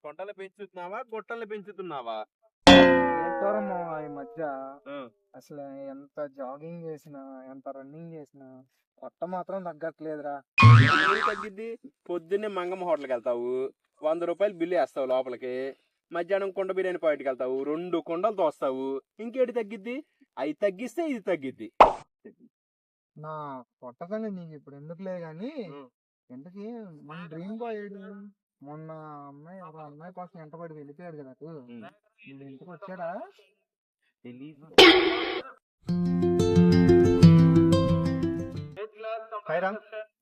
కొండలు పెంచుతున్నావా గొట్టలు పెంచుతున్నావా? ఏంటోరమ్మా ఈ మధ్య అసలు ఎంత జాగింగ్ చేసినా ఎంత రన్నింగ్ చేసినా పొట్ట మాత్రం తగ్గట్లేదురా. తగ్గిద్ది. పొద్దున్నే మంగమ్మ హోటల్కి వెళ్తావు, 100 రూపాయలు బిల్లు వేస్తావు లోపలికి. మధ్యాహ్నం కుండ బిర్యానీ పాయింట్కి వెళ్తావు, 2 కుండలు తోస్తావు. ఇంకేటి తగ్గిద్ది? అవి తగ్గిస్తే ఇది తగ్గిద్ది. నా పొట్ట సంగతి నీకు ఇప్పుడు ఎందుకులే గాని, ఎందుకు మన డ్రీమ్ బాయ్ మొన్న అమ్మాయి ఒక అమ్మాయి కోసం వెంటబడి వెళ్ళిపోయాడు కదా వీళ్ళ ఇంటికి వచ్చాడా?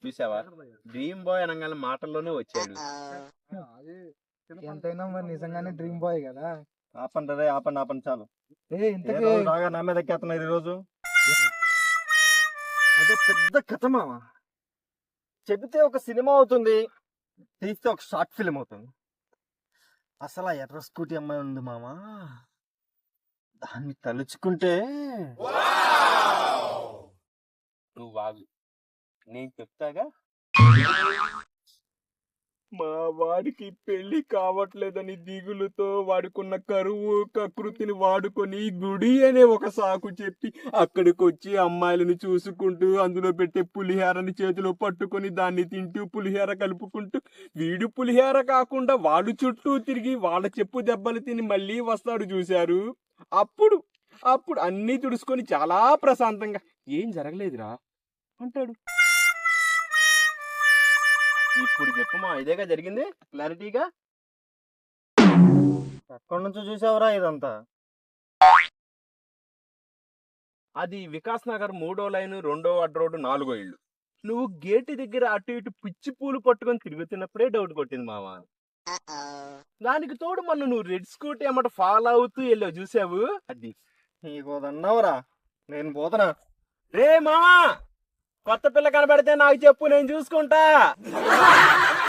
చూసావా, డ్రీమ్ బాయ్ అనగానే మాటల్లోనే వచ్చాడు. అది ఎంతైనా మరి నిజంగానే డ్రీమ్ బాయ్ కదా. ఆపండి ఆపండి చాలు. ఇంతకీ బాగా నా మీద ఎక్కేస్తున్నారు ఈరోజు. అదే పెద్ద కథ మామ. చెబితే ఒక సినిమా అవుతుంది, తీస్తే ఒక షార్ట్ ఫిల్మ్ అవుతుంది. అసలు ఆ ఎర్ర స్కూటీ అమ్మాయి ఉంది మామ, దాన్ని తలుచుకుంటే నువ్వు వాగు, నేను చెప్తాగా. మా వాడికి పెళ్లి కావట్లేదని దిగులుతో వాడుకున్న కరువు కకృతిని వాడుకొని గుడి అనే ఒక సాకు చెప్పి అక్కడికి వచ్చి అమ్మాయిలను చూసుకుంటూ అందులో పెట్టే పులిహోరని చేతిలో పట్టుకొని దాన్ని తింటూ పులిహోర కలుపుకుంటూ వీడు పులిహోర కాకుండా వాడు చుట్టూ తిరిగి వాళ్ళ చెప్పు దెబ్బలు తిని మళ్ళీ వస్తాడు చూశారు. అప్పుడు అప్పుడు అన్నీ తుడుచుకొని చాలా ప్రశాంతంగా ఏం జరగలేదురా అంటాడు. ఇప్పుడు చెప్పు మా, ఇదేగా జరిగింది క్లారిటీగా. ఎక్కడి నుంచో చూసావరా ఇదంతా? అది వికాస్ నగర్ 3వ లైన్ 2వ అడ్డ రోడ్డు 4వ ఇల్లు. నువ్వు గేటు దగ్గర అటు ఇటు పిచ్చి పూలు పట్టుకొని తిరుగుతున్నప్పుడే డౌట్ కొట్టింది మామ. దానికి తోడు మొన్న నువ్వు రెడ్ స్కూటీ అమ్మట ఫాలో అవుతూ వెళ్ళావు చూసావు. అది నీకు అన్నావురా, నేను పోతున్నా. రే మామా, కొత్త పిల్ల కనబడితే నాకు చెప్పు, నేను చూసుకుంటా.